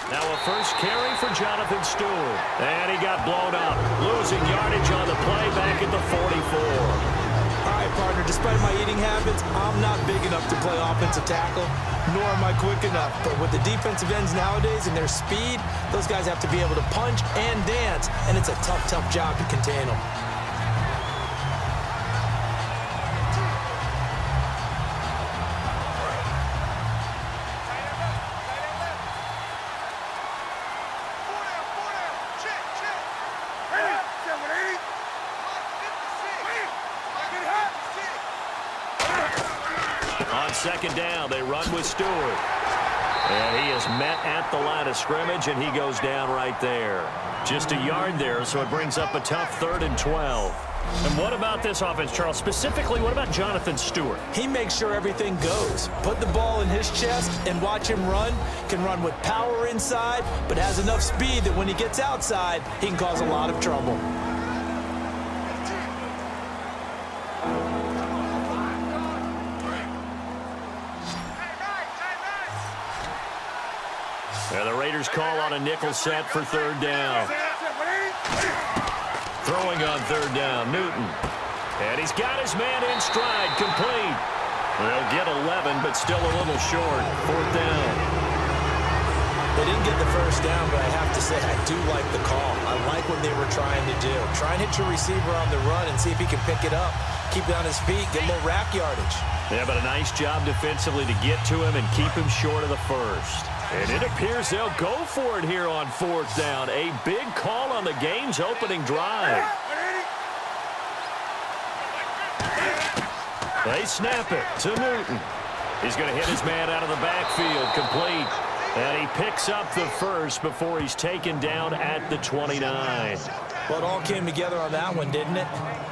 Now a first carry for Jonathan Stewart. And he got blown up. Losing yardage on the play back at the 44. All right, partner, despite my eating habits, I'm not big enough to play offensive tackle, nor am I quick enough. But with the defensive ends nowadays and their speed, those guys have to be able to punch and dance, and it's a tough, tough job to contain them. On second down, they run with Stewart. And he is met at the line of scrimmage, and he goes down right there. Just a yard there, so it brings up a tough 3rd and 12. And what about this offense, Charles? Specifically, what about Jonathan Stewart? He makes sure everything goes. Put the ball in his chest and watch him run. Can run with power inside, but has enough speed that when he gets outside, he can cause a lot of trouble. And the Raiders call on a nickel set for 3rd down. Throwing on 3rd down, Newton. And he's got his man in stride, complete. They'll get 11, but still a little short. 4th down. They didn't get the first down, but I have to say I do like the call. I like what they were trying to do. Try and hit your receiver on the run and see if he can pick it up. Keep it on his feet, get a little rack yardage. Yeah, but a nice job defensively to get to him and keep him short of the first. And it appears they'll go for it here on 4th down. A big call on the game's opening drive. They snap it to Newton. He's going to hit his man out of the backfield, complete. And he picks up the first before he's taken down at the 29. Well, it all came together on that one, didn't it?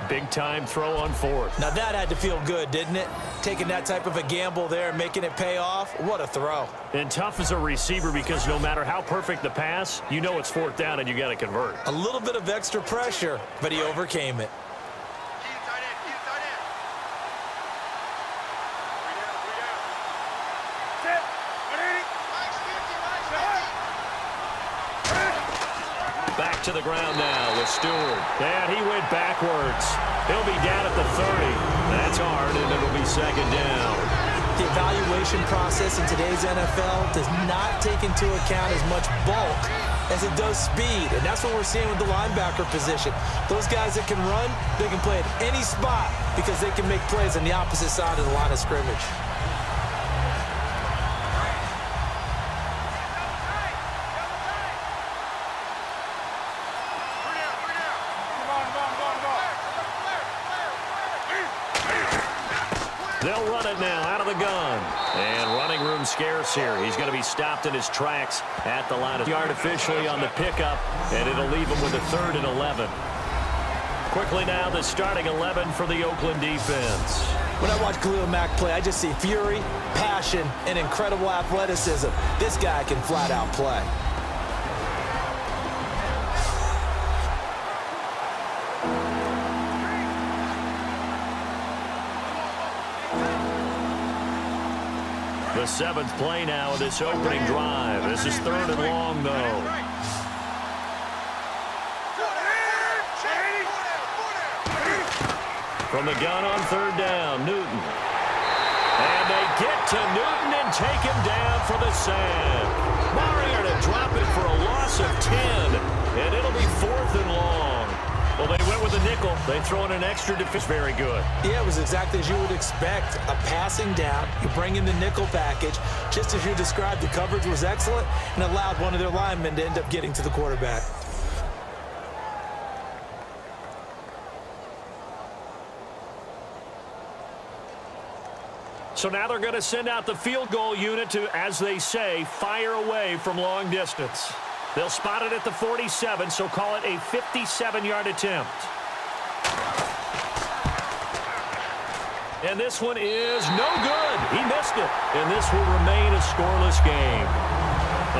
Big-time throw on 4th. Now that had to feel good, didn't it? Taking that type of a gamble there, making it pay off. What a throw. And tough as a receiver because no matter how perfect the pass, you know it's 4th down and you got to convert. A little bit of extra pressure, but he overcame it. Back to the ground now with Stewart. And he went backwards. He'll be down at the 30. That's hard, and it'll be 2nd down. The evaluation process in today's NFL does not take into account as much bulk as it does speed, and that's what we're seeing with the linebacker position. Those guys that can run, they can play at any spot because they can make plays on the opposite side of the line of scrimmage. They'll run it now out of the gun. And running room scarce here. He's going to be stopped in his tracks at the line of artificially on the pickup, and it'll leave him with a 3rd and 11. Quickly now, the starting 11 for the Oakland defense. When I watch Khalil Mack play, I just see fury, passion, and incredible athleticism. This guy can flat out play. The 7th play now of this opening drive. This is 3rd and long, though. From the gun on 3rd down, Newton. And they get to Newton and take him down for the sack. Mario to drop it for a loss of 10. And it'll be 4th and long. Well, they went with a nickel. They throw in an extra defense. Very good. Yeah, it was exactly as you would expect. A passing down. You bring in the nickel package. Just as you described, the coverage was excellent and allowed one of their linemen to end up getting to the quarterback. So now they're going to send out the field goal unit to, as they say, fire away from long distance. They'll spot it at the 47, so call it a 57-yard attempt. And this one is no good. He missed it. And this will remain a scoreless game.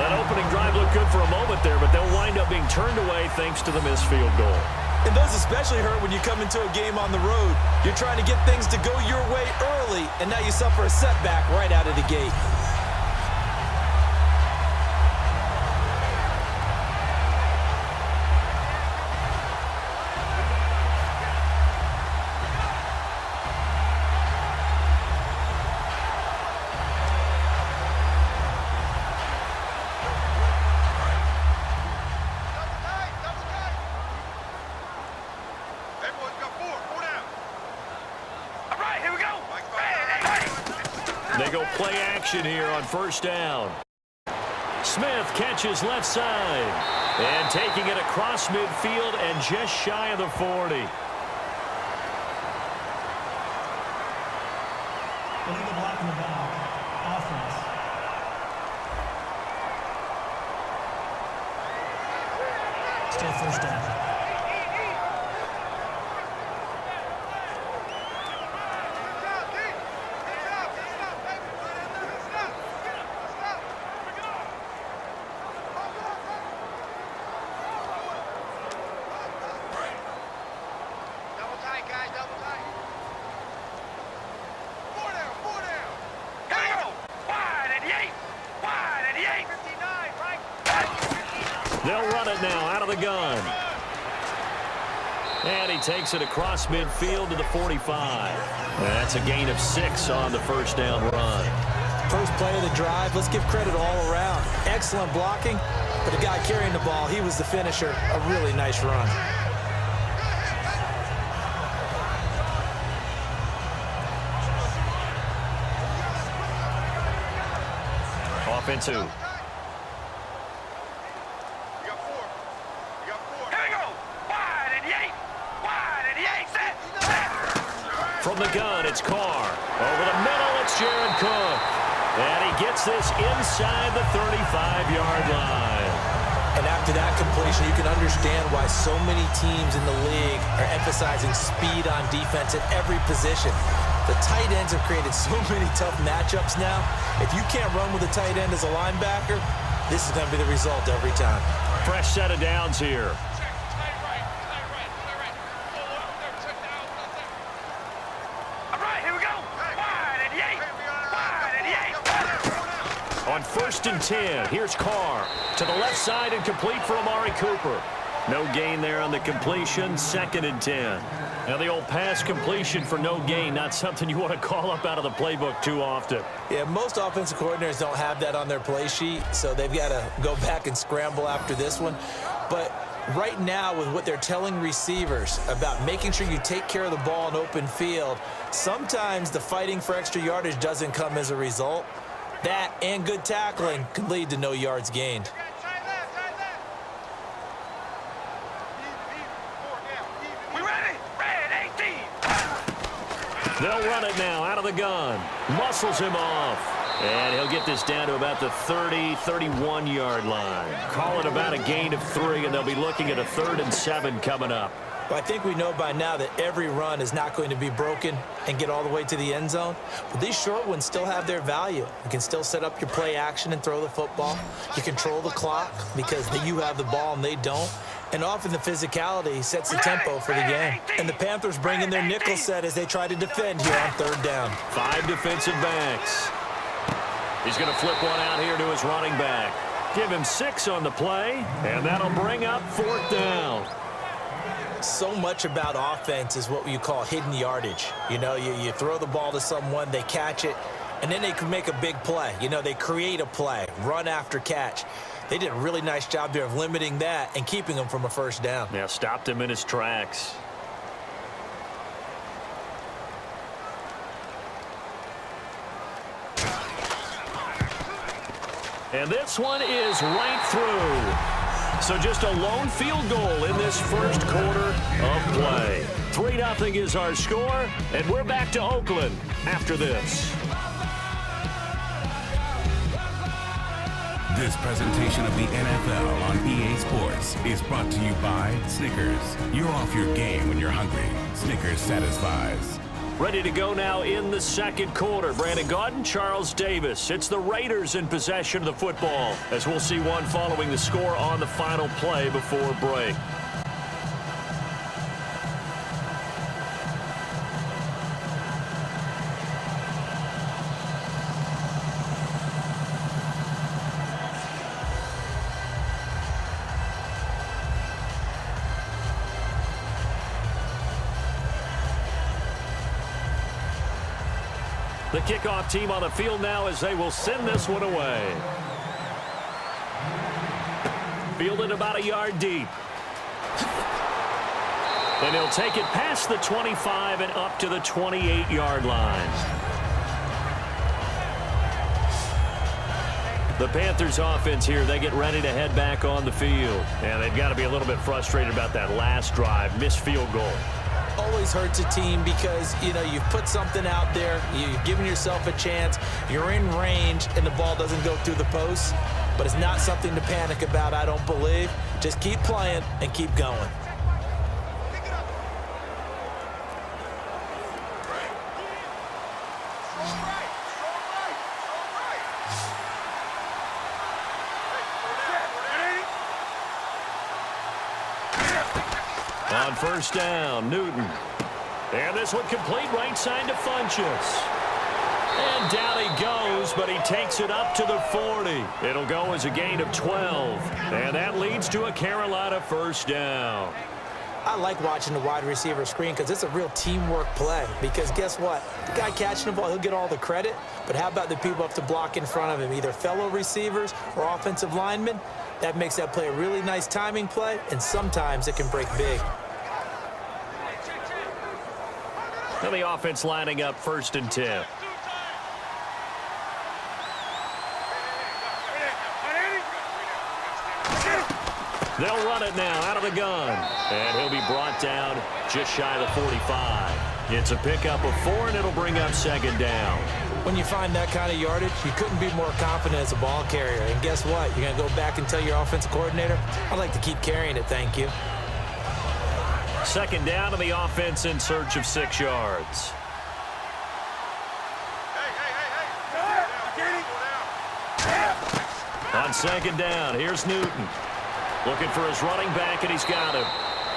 That opening drive looked good for a moment there, but they'll wind up being turned away thanks to the missed field goal. And those especially hurt when you come into a game on the road. You're trying to get things to go your way early, and now you suffer a setback right out of the gate. play action here on first down. Smith catches left side. And taking it across midfield and just shy of the 40. Illegal blocking the ball. Offense. Still first down. They'll run it now out of the gun. And he takes it across midfield to the 45. That's a gain of 6 on the first down run. First play of the drive, let's give credit all around. Excellent blocking, but the guy carrying the ball, he was the finisher. A really nice run. Off and 2. From the gun, it's Carr. Over the middle, it's Jared Cook. And he gets this inside the 35-yard line. And after that completion, you can understand why so many teams in the league are emphasizing speed on defense at every position. The tight ends have created so many tough matchups now. If you can't run with a tight end as a linebacker, this is going to be the result every time. Fresh set of downs here. On 1st and 10, here's Carr to the left side and complete for Amari Cooper. No gain there on the completion, 2nd and 10. Now the old pass completion for no gain, not something you want to call up out of the playbook too often. Yeah, most offensive coordinators don't have that on their play sheet, so they've got to go back and scramble after this one. But right now, with what they're telling receivers about making sure you take care of the ball in open field, sometimes the fighting for extra yardage doesn't come as a result. That and good tackling can lead to no yards gained. They'll run it now out of the gun. Muscles him off. And he'll get this down to about the 30, 31-yard line. Call it about a gain of 3, and they'll be looking at a 3rd and 7 coming up. Well, I think we know by now that every run is not going to be broken and get all the way to the end zone. But these short ones still have their value. You can still set up your play action and throw the football. You control the clock because you have the ball and they don't. And often the physicality sets the tempo for the game. And the Panthers bring in their nickel set as they try to defend here on 3rd down. 5 defensive backs. He's going to flip one out here to his running back. Give him 6 on the play, and that'll bring up 4th down. So much about offense is what you call hidden yardage. You know, you throw the ball to someone, they catch it, and then they can make a big play. You know, they create a play, run after catch. They did a really nice job there of limiting that and keeping him from a 1st down. Yeah, stopped him in his tracks. And this one is right through. So just a lone field goal in this first quarter of play. 3-0 is our score, and we're back to Oakland after this. This presentation of the NFL on EA Sports is brought to you by Snickers. You're off your game when you're hungry. Snickers satisfies. Ready to go now in the second quarter. Brandon Gaudin, Charles Davis. It's the Raiders in possession of the football, as we'll see one following the score on the final play before break. The kickoff team on the field now as they will send this one away. Fielded about a yard deep. And he'll take it past the 25 and up to the 28-yard line. The Panthers offense here, they get ready to head back on the field. And they've got to be a little bit frustrated about that last drive, missed field goal. Always hurts a team because, you've put something out there, you've given yourself a chance, you're in range, and the ball doesn't go through the post. But it's not something to panic about, I don't believe. Just keep playing and keep going. On first down, Newton. And this one complete right side to Funchess. And down he goes, but he takes it up to the 40. It'll go as a gain of 12. And that leads to a Carolina first down. I like watching the wide receiver screen because it's a real teamwork play. Because guess what? The guy catching the ball, he'll get all the credit. But how about the people up to block in front of him, either fellow receivers or offensive linemen? That makes that play a really nice timing play, and sometimes it can break big. And the offense lining up 1st and 10. They'll run it now out of the gun. And he'll be brought down just shy of the 45. It's a pickup of 4, and it'll bring up 2nd down. When you find that kind of yardage, you couldn't be more confident as a ball carrier. And guess what? You're going to go back and tell your offensive coordinator, I'd like to keep carrying it, thank you. 2nd down to the offense in search of 6 yards. On 2nd down, here's Newton. Looking for his running back, and he's got him.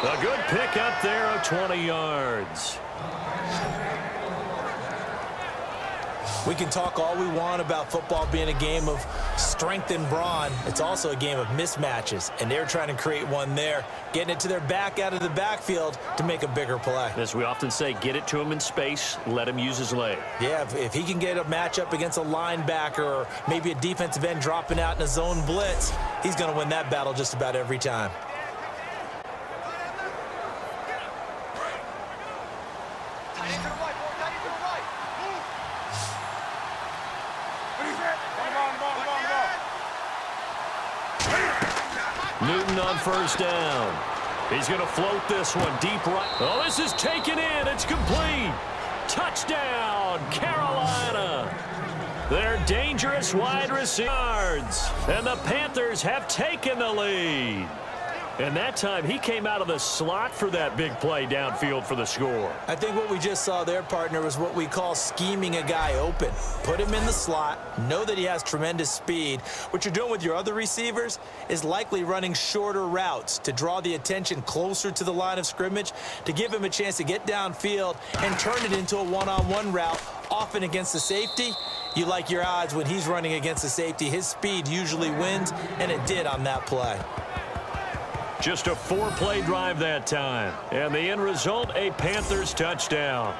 A good pickup there of 20 yards. We can talk all we want about football being a game of strength and brawn. It's also a game of mismatches, and they're trying to create one there, getting it to their back out of the backfield to make a bigger play. As we often say, get it to him in space, let him use his leg. Yeah, if he can get a matchup against a linebacker or maybe a defensive end dropping out in a zone blitz, he's going to win that battle just about every time. Newton on first down. He's going to float this one deep right. Oh, this is taken in. It's complete. Touchdown, Carolina. They're dangerous wide receivers. And the Panthers have taken the lead. And that time, he came out of the slot for that big play downfield for the score. I think what we just saw there, partner, was what we call scheming a guy open. Put him in the slot, know that he has tremendous speed. What you're doing with your other receivers is likely running shorter routes to draw the attention closer to the line of scrimmage, to give him a chance to get downfield and turn it into a one-on-one route, often against the safety. You like your odds when he's running against the safety. His speed usually wins, and it did on that play. Just a 4-play drive that time. And the end result, a Panthers touchdown.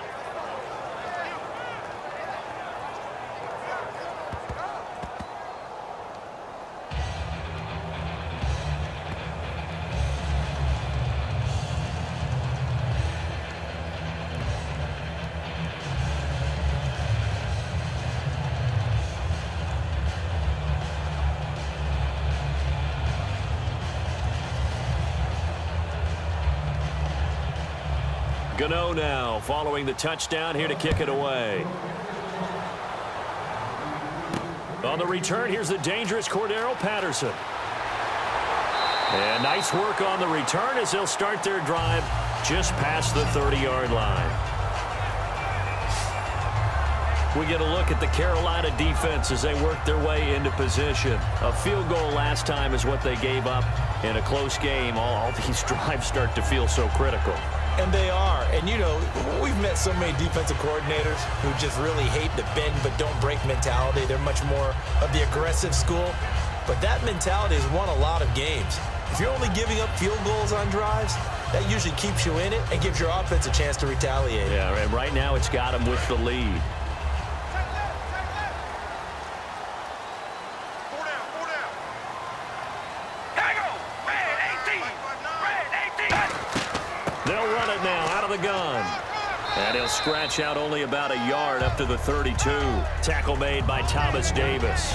Gano now following the touchdown here to kick it away. On the return, here's the dangerous Cordero Patterson. And nice work on the return as they'll start their drive just past the 30-yard line. We get a look at the Carolina defense as they work their way into position. A field goal last time is what they gave up in a close game. All these drives start to feel so critical. And they are. And, you know, we've met so many defensive coordinators who just really hate the bend but don't break mentality. They're much more of the aggressive school. But that mentality has won a lot of games. If you're only giving up field goals on drives, that usually keeps you in it and gives your offense a chance to retaliate. Yeah, and right now it's got them with the lead. They'll run it now out of the gun. And he'll scratch out only about a yard up to the 32. Tackle made by Thomas Davis.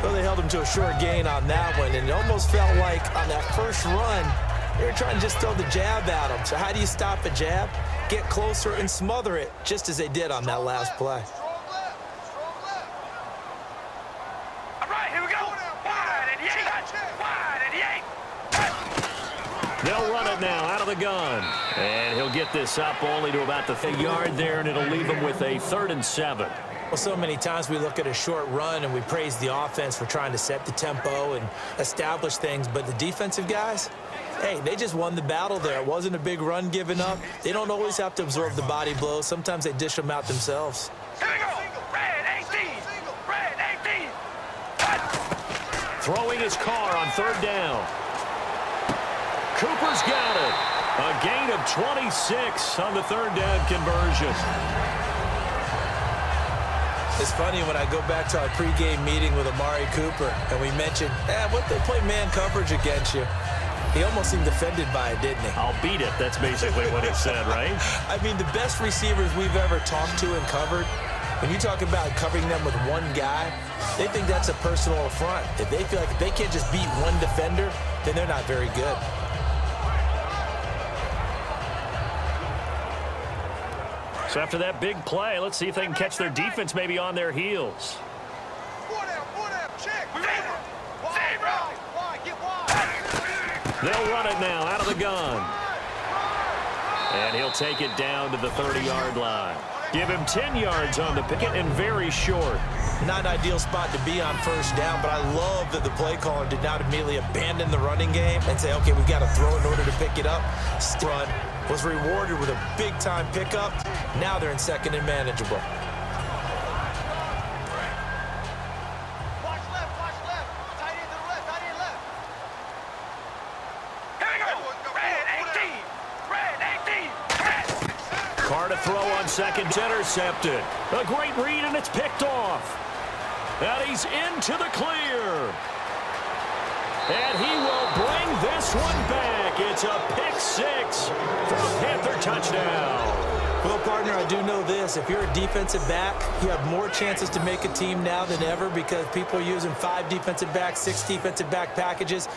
Well, they held him to a short gain on that one, and it almost felt like on that first run, they were trying to just throw the jab at him. So how do you stop a jab? Get closer and smother it, just as they did on that last play. All right, here we go. Wide and yank. Wide and yank. They'll run it now out of the gun. And he'll get this up only to about the yard there, and it'll leave him with a 3rd and 7. Well, so many times we look at a short run and we praise the offense for trying to set the tempo and establish things, but the defensive guys, hey, they just won the battle there. It wasn't a big run given up. They don't always have to absorb the body blows. Sometimes they dish them out themselves. Here we go. Red 18. Red 18. Throwing his car on 3rd down. Cooper's got it. A gain of 26 on the 3rd down conversion. It's funny when I go back to our pregame meeting with Amari Cooper and we mentioned, what they play man coverage against you. He almost seemed offended by it, didn't he? I'll beat it. That's basically what he said, right? I mean, the best receivers we've ever talked to and covered, when you talk about covering them with one guy, they think that's a personal affront. If they feel like if they can't just beat one defender, then they're not very good. So after that big play, let's see if they can catch their defense maybe on their heels. They'll run it now out of the gun. And he'll take it down to the 30-yard line. Give him 10 yards on the picket and very short. Not an ideal spot to be on 1st down, but I love that the play caller did not immediately abandon the running game and say, okay, we've got to throw in order to pick it up. Run was rewarded with a big-time pickup. Now they're in 2nd and manageable. Watch left. Tight end to the left. Tight end left. Here we go. Red 18. Red 18. Carr to throw on 2nd. Intercepted. A great read, and it's picked off. And he's into the clear. And he will bring this one back. It's a pick 6 for a Panther touchdown. Well, partner, I do know this. If you're a defensive back, you have more chances to make a team now than ever because people are using 5 defensive backs, 6 defensive back packages.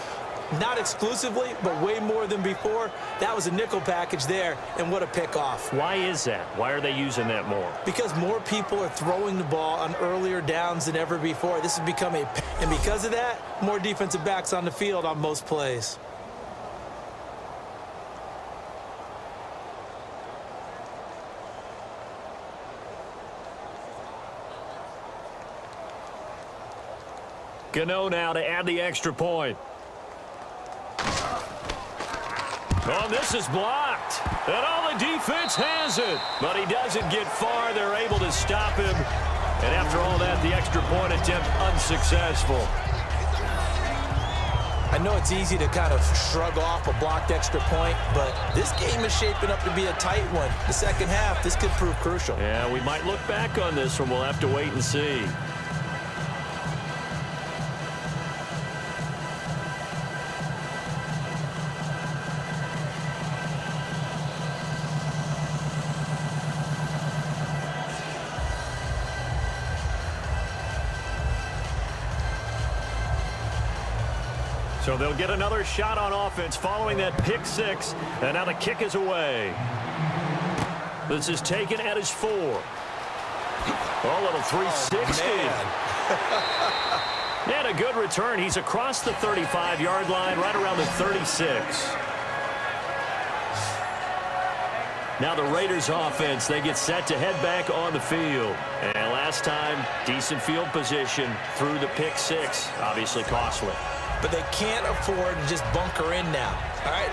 Not exclusively, but way more than before. That was a nickel package there, and what a pickoff. Why is that? Why are they using that more? Because more people are throwing the ball on earlier downs than ever before. This has become and because of that, more defensive backs on the field on most plays. Gano now to add the extra point. Oh, this is blocked. And all the defense has it. But he doesn't get far. They're able to stop him. And after all that, the extra point attempt unsuccessful. I know it's easy to kind of shrug off a blocked extra point, but this game is shaping up to be a tight one. The second half, this could prove crucial. Yeah, we might look back on this one. We'll have to wait and see. So they'll get another shot on offense following that pick 6, and now the kick is away. This is taken at his 4. Oh, little 360. Oh, and a good return. He's across the 35-yard line, right around the 36. Now the Raiders offense, they get set to head back on the field. And last time, decent field position through the pick 6. Obviously costly. But they can't afford to just bunker in now. All right,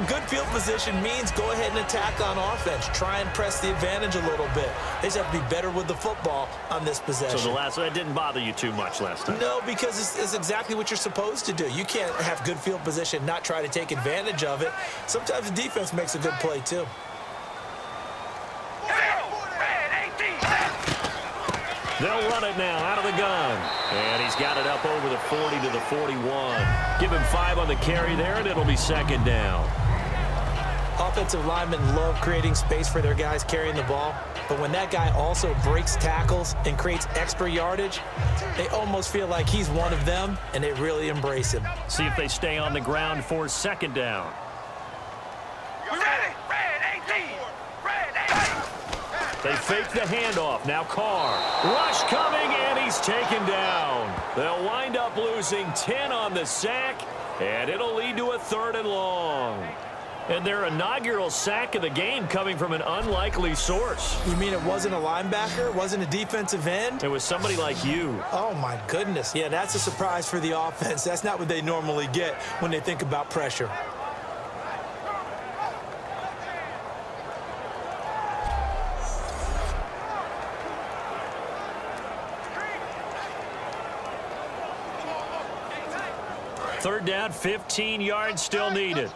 good field position means go ahead and attack on offense. Try and press the advantage a little bit. They just have to be better with the football on this possession. So that didn't bother you too much last time? No, because it's exactly what you're supposed to do. You can't have good field position, not try to take advantage of it. Sometimes the defense makes a good play, too. They'll run it now out of the gun. And he's got it up over the 40 to the 41. Give him 5 on the carry there, and it'll be second down. Offensive linemen love creating space for their guys carrying the ball, but when that guy also breaks tackles and creates extra yardage, they almost feel like he's one of them, and they really embrace him. See if they stay on the ground for second down. They fake the handoff. Now Carr. Rush coming, and he's taken down. They'll wind up losing 10 on the sack, and it'll lead to a 3rd and long. And their inaugural sack of the game coming from an unlikely source. You mean it wasn't a linebacker? It wasn't a defensive end? It was somebody like you. Oh, my goodness. Yeah, that's a surprise for the offense. That's not what they normally get when they think about pressure. Third down, 15 yards still needed.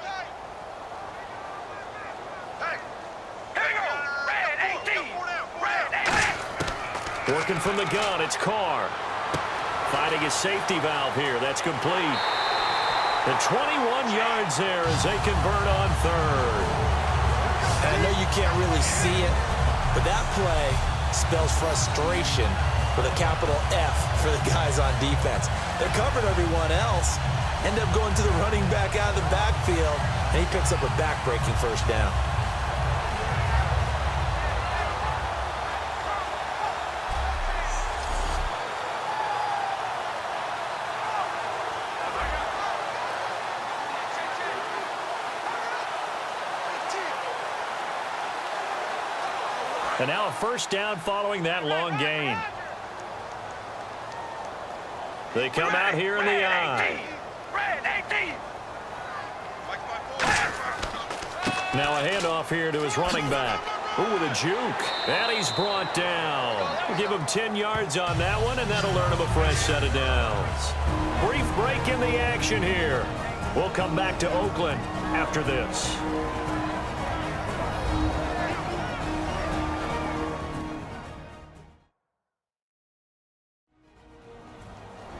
Working from the gun, it's Carr. Finding his safety valve here. That's complete. The 21 yards there as they convert on 3rd. And I know you can't really see it, but that play spells frustration with a capital F for the guys on defense. They covered everyone else, end up going to the running back out of the backfield, and he picks up a back-breaking first down. And now a first down following that long gain. They come out here in the eye. Now a handoff here to his running back. Ooh, with a juke. And he's brought down. We'll give him 10 yards on that one, and that'll earn him a fresh set of downs. Brief break in the action here. We'll come back to Oakland after this.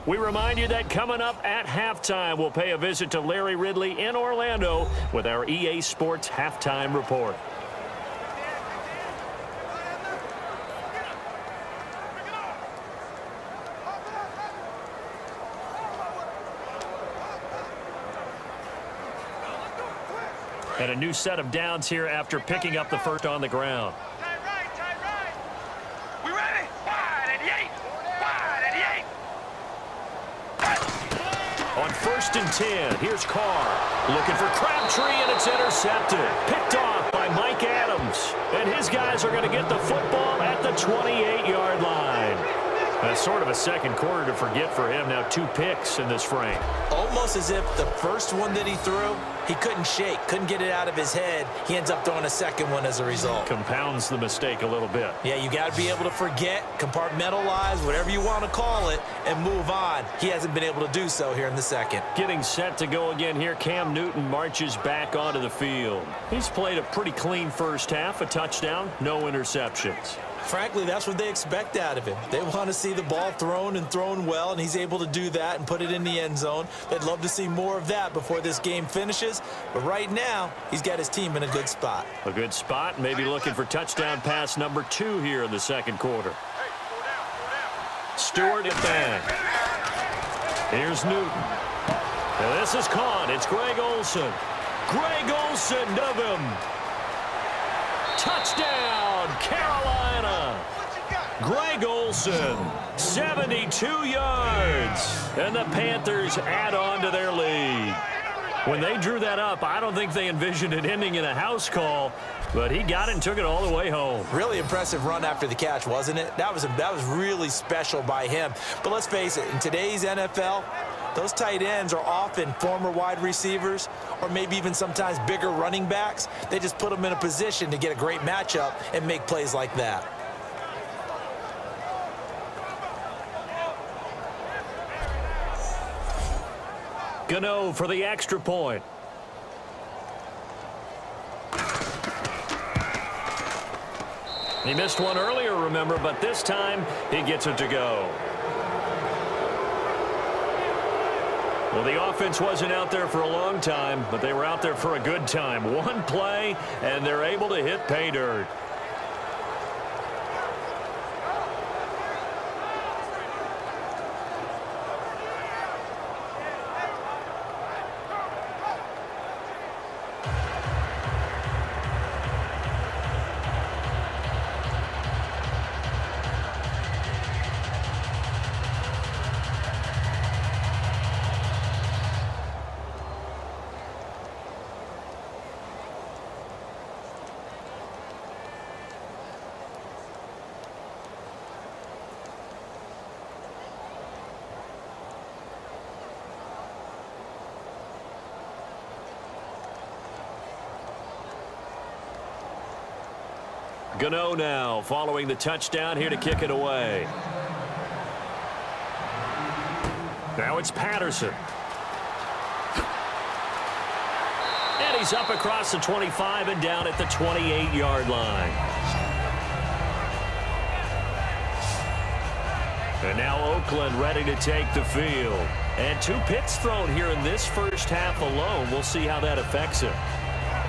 We remind you that coming up at halftime, we'll pay a visit to Larry Ridley in Orlando with our EA Sports Halftime Report. And a new set of downs here after picking up the first on the ground. We ready? Wide at the 8. Wide at the 8. On 1st and 10, here's Carr looking for Crabtree, and it's intercepted. Picked off by Mike Adams. And his guys are going to get the football at the 28-yard line. That's sort of a second quarter to forget for him. Now 2 picks in this frame. Almost as if the first one that he threw, he couldn't shake, couldn't get it out of his head. He ends up throwing a second one as a result. Compounds the mistake a little bit. Yeah, you got to be able to forget, compartmentalize, whatever you want to call it, and move on. He hasn't been able to do so here in the second. Getting set to go again here, Cam Newton marches back onto the field. He's played a pretty clean first half, a touchdown, no interceptions. Frankly, that's what they expect out of him. They want to see the ball thrown and thrown well, and he's able to do that and put it in the end zone. They'd love to see more of that before this game finishes, but right now, he's got his team in a good spot. A good spot, maybe looking for touchdown pass number 2 here in the second quarter. Stewart at back. Here's Newton. And this is caught. It's Greg Olsen. Greg Olsen of him. Touchdown, Carolina. Greg Olsen, 72 yards. And the Panthers add on to their lead. When they drew that up, I don't think they envisioned it ending in a house call, but he got it and took it all the way home. Really impressive run after the catch, wasn't it? That was really special by him. But let's face it, in today's NFL, those tight ends are often former wide receivers or maybe even sometimes bigger running backs. They just put them in a position to get a great matchup and make plays like that. Gano for the extra point. He missed one earlier, remember, but this time he gets it to go. Well, the offense wasn't out there for a long time, but they were out there for a good time. One play, and they're able to hit pay dirt. Gano now following the touchdown here to kick it away. Now it's Patterson. And he's up across the 25 and down at the 28-yard line. And now Oakland ready to take the field. And 2 picks thrown here in this first half alone. We'll see how that affects him.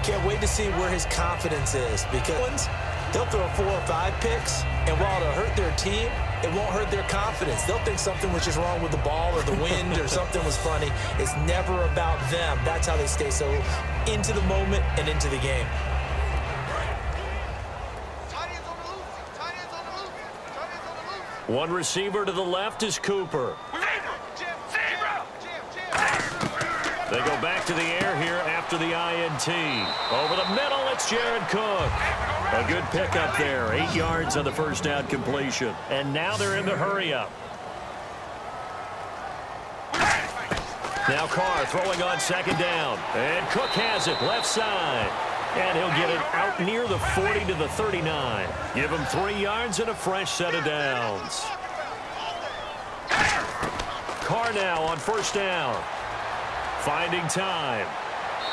Can't wait to see where his confidence is, because they'll throw 4 or 5 picks, and while it'll hurt their team, it won't hurt their confidence. They'll think something was just wrong with the ball or the wind or something was funny. It's never about them. That's how they stay so into the moment and into the game. One receiver to the left is Cooper. They go back to the air here after the INT. Over the middle, it's Jared Cook. A good pickup there. 8 yards on the first down completion. And now they're in the hurry-up. Now Carr throwing on second down. And Cook has it left side. And he'll get it out near the 40 to the 39. Give him 3 yards and a fresh set of downs. Carr now on first down. Finding time.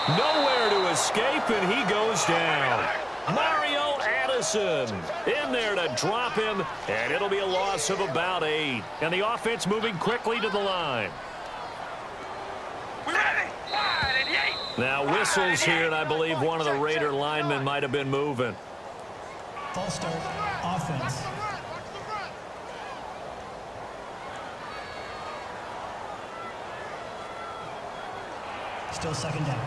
Nowhere to escape, and he goes down. Mario Addison in there to drop him, and it'll be a loss of about 8. And the offense moving quickly to the line. Now whistles here, and I believe one of the Raider linemen might have been moving. False start, offense. Still second down.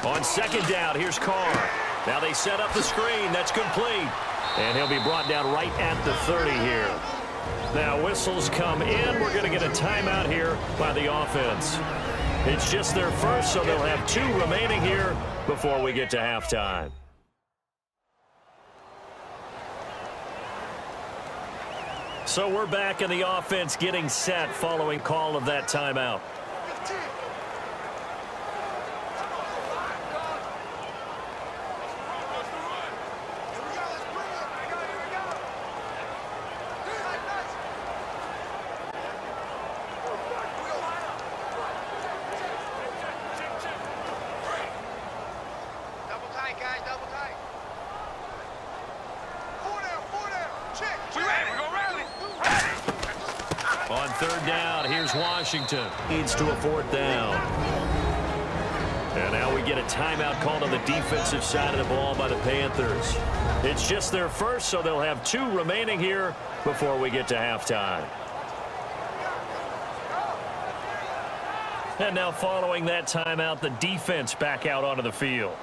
On second down, here's Carr. Now they set up the screen. That's complete. And he'll be brought down right at the 30 here. Now whistles come in. We're going to get a timeout here by the offense. It's just their first, so they'll have 2 remaining here before we get to halftime. So we're back in the offense getting set following call of that timeout. On third down, here's Washington. Leads to a 4th down. And now we get a timeout called on the defensive side of the ball by the Panthers. It's just their first, so they'll have 2 remaining here before we get to halftime. And now following that timeout, the defense back out onto the field.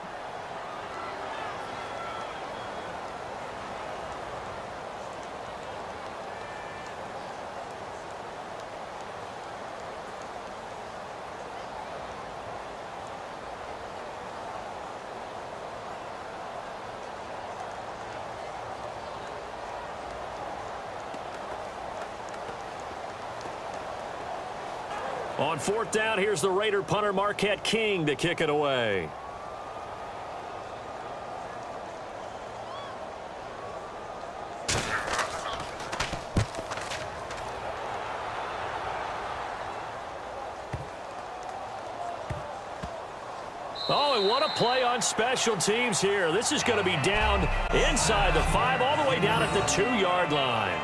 On 4th down, here's the Raider punter Marquette King to kick it away. Oh, and what a play on special teams here. This is going to be down inside the 5, all the way down at the 2-yard line.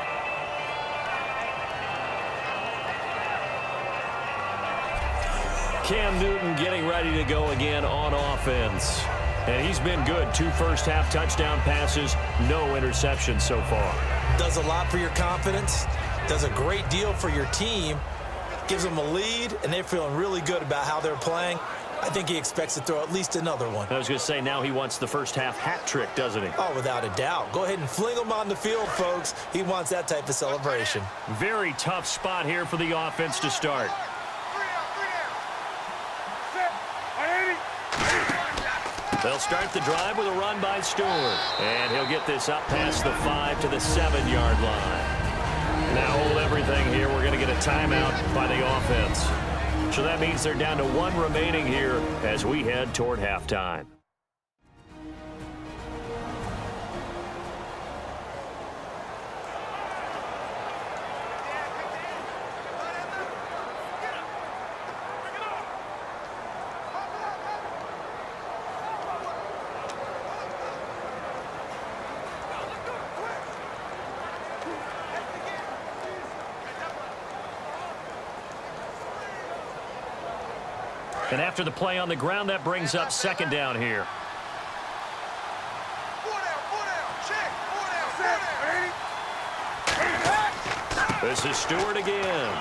Cam Newton getting ready to go again on offense. And he's been good. 2 first-half touchdown passes, no interceptions so far. Does a lot for your confidence, does a great deal for your team, gives them a lead, and they're feeling really good about how they're playing. I think he expects to throw at least another one. I was going to say, now he wants the first-half hat trick, doesn't he? Oh, without a doubt. Go ahead and fling him on the field, folks. He wants that type of celebration. Very tough spot here for the offense to start. They'll start the drive with a run by Stewart. And he'll get this up past the 5 to the 7-yard line. Now hold everything here. We're going to get a timeout by the offense. So that means they're down to 1 remaining here as we head toward halftime. And after the play on the ground, that brings up 2nd down here. This is Stewart again.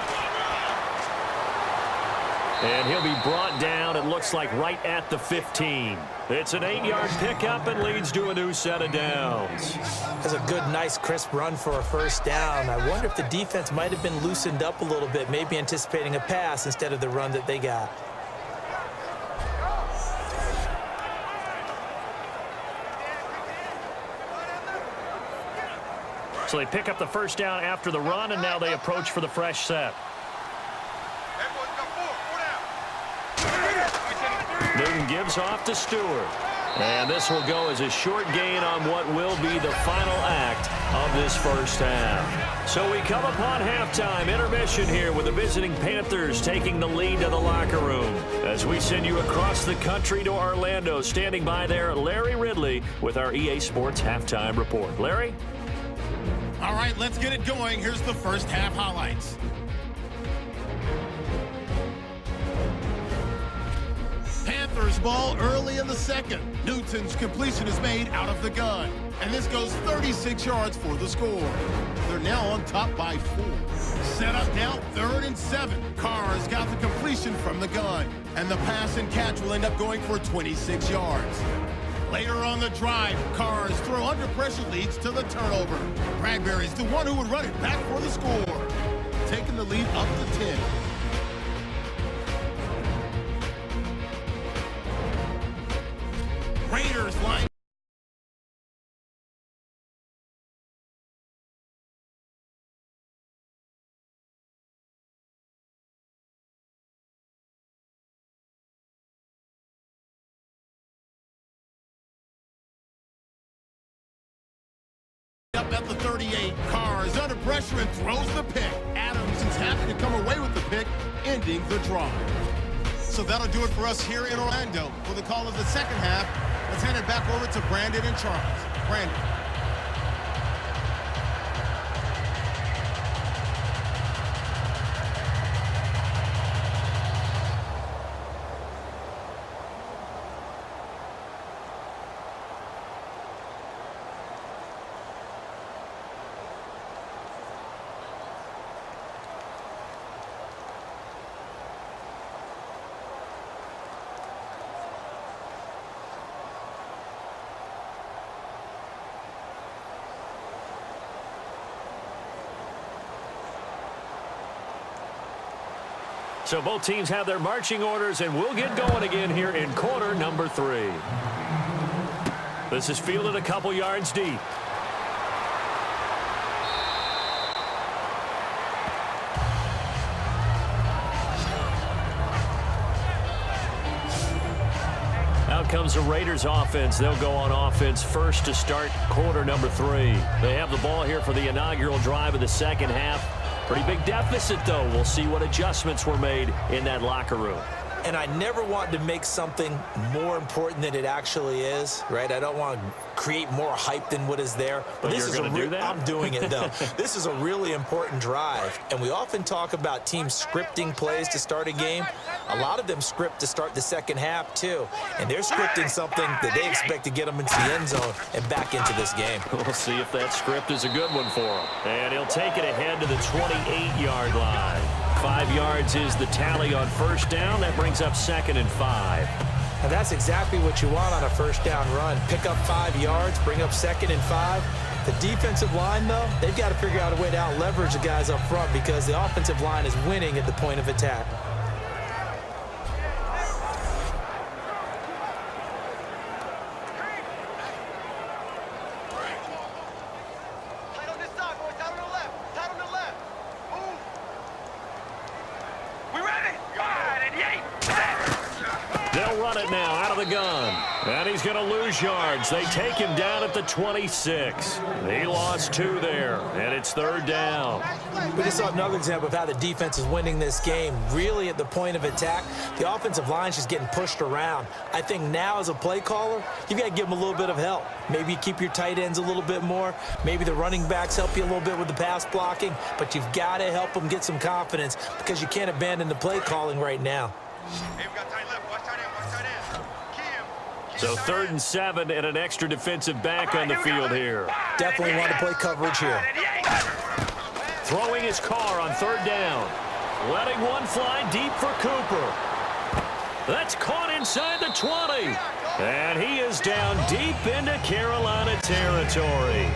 And he'll be brought down, it looks like, right at the 15. It's an 8-yard pickup and leads to a new set of downs. That's a good, nice, crisp run for a first down. I wonder if the defense might have been loosened up a little bit, maybe anticipating a pass instead of the run that they got. So they pick up the first down after the run, and now they approach for the fresh set. Newton gives off to Stewart. And this will go as a short gain on what will be the final act of this first half. So we come upon halftime intermission here with the visiting Panthers taking the lead to the locker room. As we send you across the country to Orlando, standing by there, Larry Ridley with our EA Sports Halftime Report. Larry? All right, let's get it going. Here's the first half highlights. Panthers ball early in the second. Newton's completion is made out of the gun. And this goes 36 yards for the score. They're now on top by 4. Set up now, 3rd and 7. Carr's got the completion from the gun. And the pass and catch will end up going for 26 yards. Later on the drive, Carr's throw under pressure leads to the turnover. Bradbury's the one who would run it back for the score. Taking the lead up to 10. Raiders line. Up at the 38, Carr's under pressure and throws the pick. Adams is happy to come away with the pick, ending the drive. So that'll do it for us here in Orlando. For the call of the second half, let's hand it back over to Brandon and Charles. Brandon. So both teams have their marching orders, and we'll get going again here in quarter number 3. This is fielded a couple yards deep. Out comes the Raiders offense. They'll go on offense first to start quarter number 3. They have the ball here for the inaugural drive of the second half. Pretty big deficit, though. We'll see what adjustments were made in that locker room. and I never want to make something more important than it actually is, right? I don't want to create more hype than what is there. But this is I'm doing it, though. This is a really important drive, and we often talk about teams scripting plays to start a game. A lot of them script to start the second half, too, and they're scripting something that they expect to get them into the end zone and back into this game. We'll see if that script is a good one for him. And he'll take it ahead to the 28-yard line. 5 yards is the tally on first down. That brings up 2nd and 5. And that's exactly what you want on a first down run. Pick up 5 yards, bring up 2nd and 5. The defensive line, though, they've got to figure out a way to out-leverage the guys up front because the offensive line is winning at the point of attack. They'll run it now out of the gun. And he's going to lose yards. They take him down at the 26. He lost 2 there, and it's 3rd down. We just saw another example of how the defense is winning this game. Really at the point of attack, the offensive line's just getting pushed around. I think now as a play caller, you've got to give them a little bit of help. Maybe you keep your tight ends a little bit more. Maybe the running backs help you a little bit with the pass blocking. But you've got to help them get some confidence because you can't abandon the play calling right now. So 3rd and 7 and an extra defensive back on the field here. Definitely want to play coverage here. Throwing his car on 3rd down. Letting one fly deep for Cooper. That's caught inside the 20. And he is down deep into Carolina territory.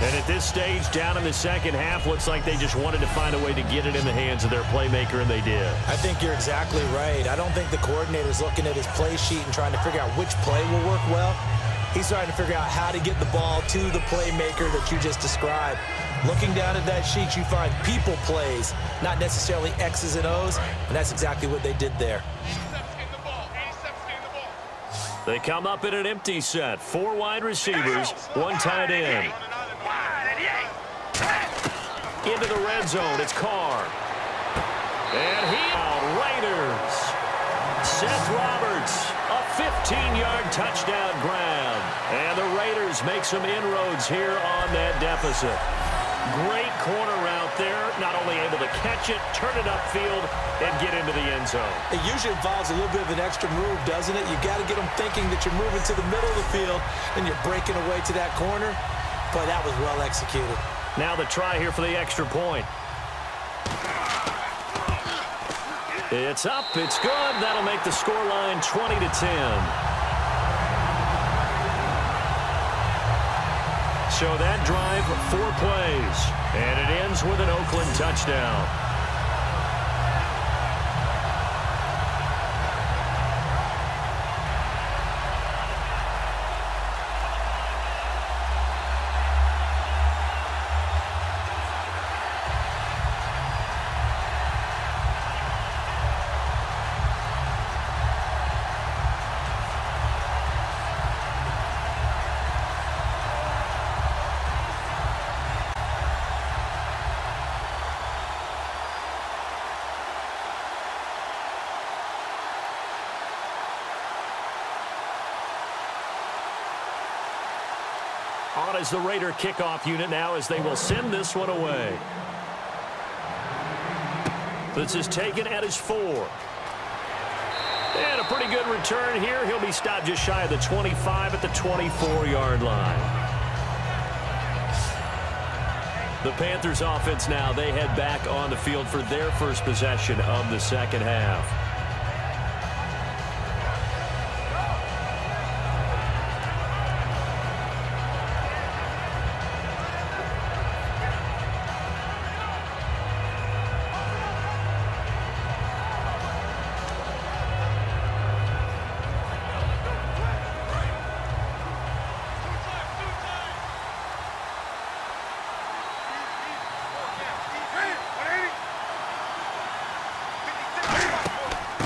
And at this stage, down in the second half, looks like they just wanted to find a way to get it in the hands of their playmaker, and they did. I think you're exactly right. I don't think the coordinator's looking at his play sheet and trying to figure out which play will work well. He's trying to figure out how to get the ball to the playmaker that you just described. Looking down at that sheet, you find people plays, not necessarily X's and O's, and that's exactly what they did there. They come up in an empty set. 4 wide receivers, 1 tight end. Into the red zone, it's Carr. And he out, Raiders. Seth Roberts, a 15-yard touchdown grab. And the Raiders make some inroads here on that deficit. Great corner route there, not only able to catch it, turn it upfield, and get into the end zone. It usually involves a little bit of an extra move, doesn't it? You've got to get them thinking that you're moving to the middle of the field, and you're breaking away to that corner. Boy, that was well executed. Now the try here for the extra point. It's up, it's good. That'll make the scoreline 20-10. So that drive, 4 plays, and it ends with an Oakland touchdown. On is the Raider kickoff unit now as they will send this one away. This is taken at his 4. And a pretty good return here. He'll be stopped just shy of the 25 at the 24-yard line. The Panthers offense now, they head back on the field for their first possession of the second half.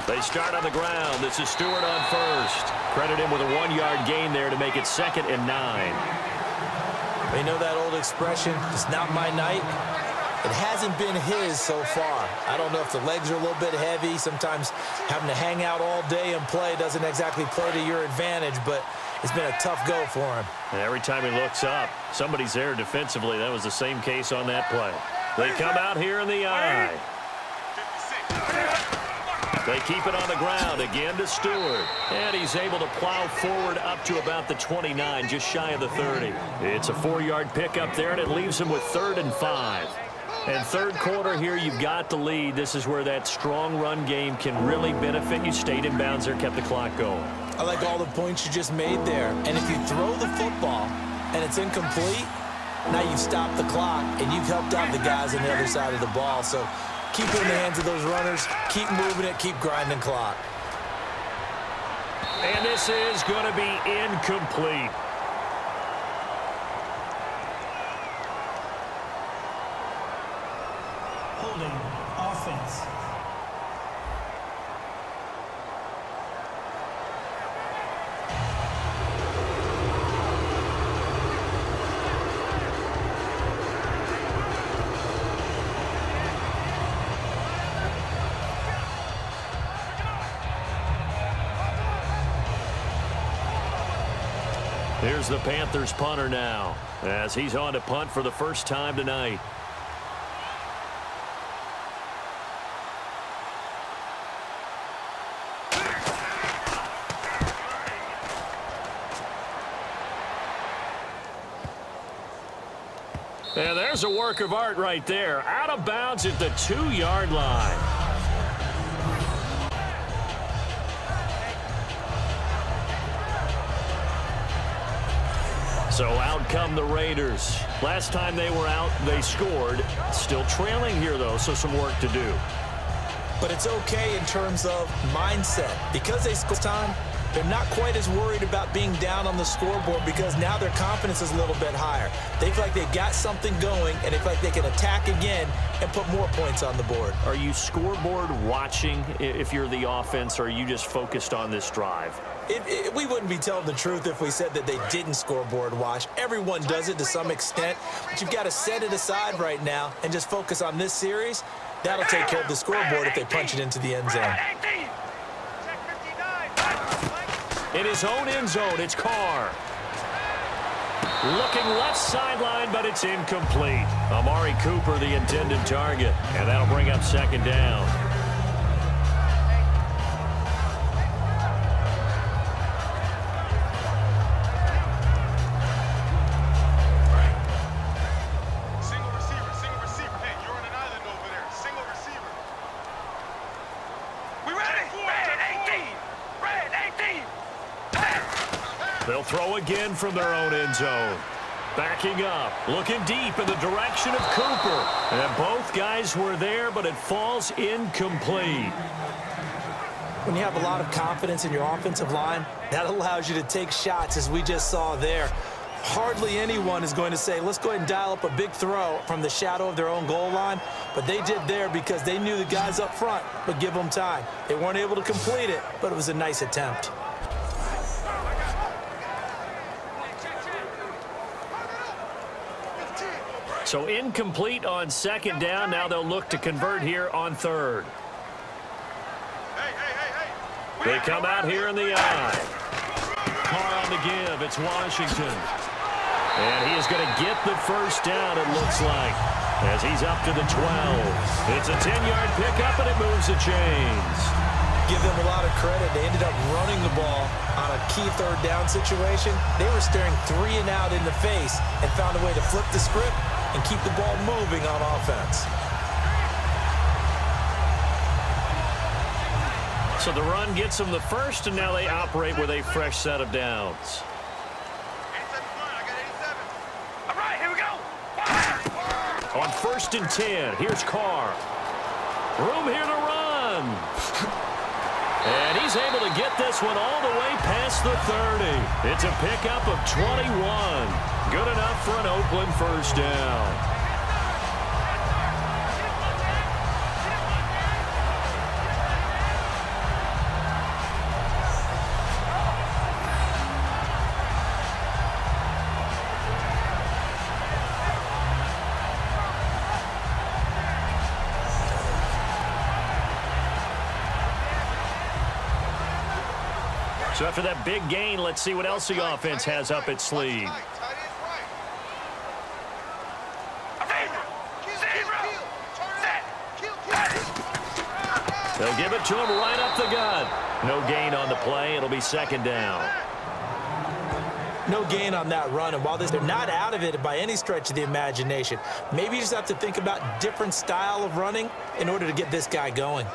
They start on the ground. This is Stewart on first. Credit him with a 1-yard gain there to make it 2nd and 9. They know that old expression, it's not my night. It hasn't been his so far. I don't know if the legs are a little bit heavy. Sometimes having to hang out all day and play doesn't exactly play to your advantage, but it's been a tough go for him. And every time he looks up, somebody's there defensively. That was the same case on that play. They come out here in the eye. They keep it on the ground again to Stewart. And he's able to plow forward up to about the 29, just shy of the 30. It's a 4-yard pickup there, and it leaves him with 3rd and 5. And third quarter here, you've got the lead. This is where that strong run game can really benefit you. Stayed in bounds there, kept the clock going. I like all the points you just made there. And if you throw the football and it's incomplete, now you've stopped the clock and you've helped out the guys on the other side of the ball. So keep it in the hands of those runners. Keep moving it. Keep grinding clock. And this is going to be incomplete. Holding offense. Here's the Panthers punter now, as he's on to punt for the first time tonight. And there's a work of art right there. Out of bounds at the 2-yard line. So out come the Raiders. Last time they were out, they scored. Still trailing here, though, so some work to do. But it's okay in terms of mindset. Because they score time, they're not quite as worried about being down on the scoreboard because now their confidence is a little bit higher. They feel like they've got something going, and they feel like they can attack again and put more points on the board. Are you scoreboard watching if you're the offense, or are you just focused on this drive? We wouldn't be telling the truth if we said that they didn't scoreboard watch. Everyone does it to some extent, but you've got to set it aside right now and just focus on this series. That'll take care of the scoreboard if they punch it into the end zone. In his own end zone, it's Carr. Looking left sideline, but it's incomplete. Amari Cooper, the intended target, and that'll bring up 2nd down. They'll throw again from their own end zone. Backing up, looking deep in the direction of Cooper. And both guys were there, but it falls incomplete. When you have a lot of confidence in your offensive line, that allows you to take shots, as we just saw there. Hardly anyone is going to say, let's go ahead and dial up a big throw from the shadow of their own goal line. But they did there because they knew the guys up front would give them time. They weren't able to complete it, but it was a nice attempt. So incomplete on 2nd down. Now they'll look to convert here on 3rd. They come out here in the eye. Carr on the give. It's Washington. And he is going to get the first down, it looks like, as he's up to the 12. It's a 10-yard pickup, and it moves the chains. Give them a lot of credit. They ended up running the ball on a key 3rd down situation. They were staring 3 and out in the face and found a way to flip the script and keep the ball moving on offense. So the run gets them the first, and now they operate with a fresh set of downs. All right, here we go. On 1st and 10, here's Carr. Room here to run. And he's able to get this one all the way past the 30. It's a pickup of 21. Good enough for an Oakland first down. So after that big gain, let's see what else the offense has up its sleeve. They'll give it to him right up the gut. No gain on the play. It'll be second down. No gain on that run, and while they're not out of it by any stretch of the imagination, maybe you just have to think about different style of running in order to get this guy going.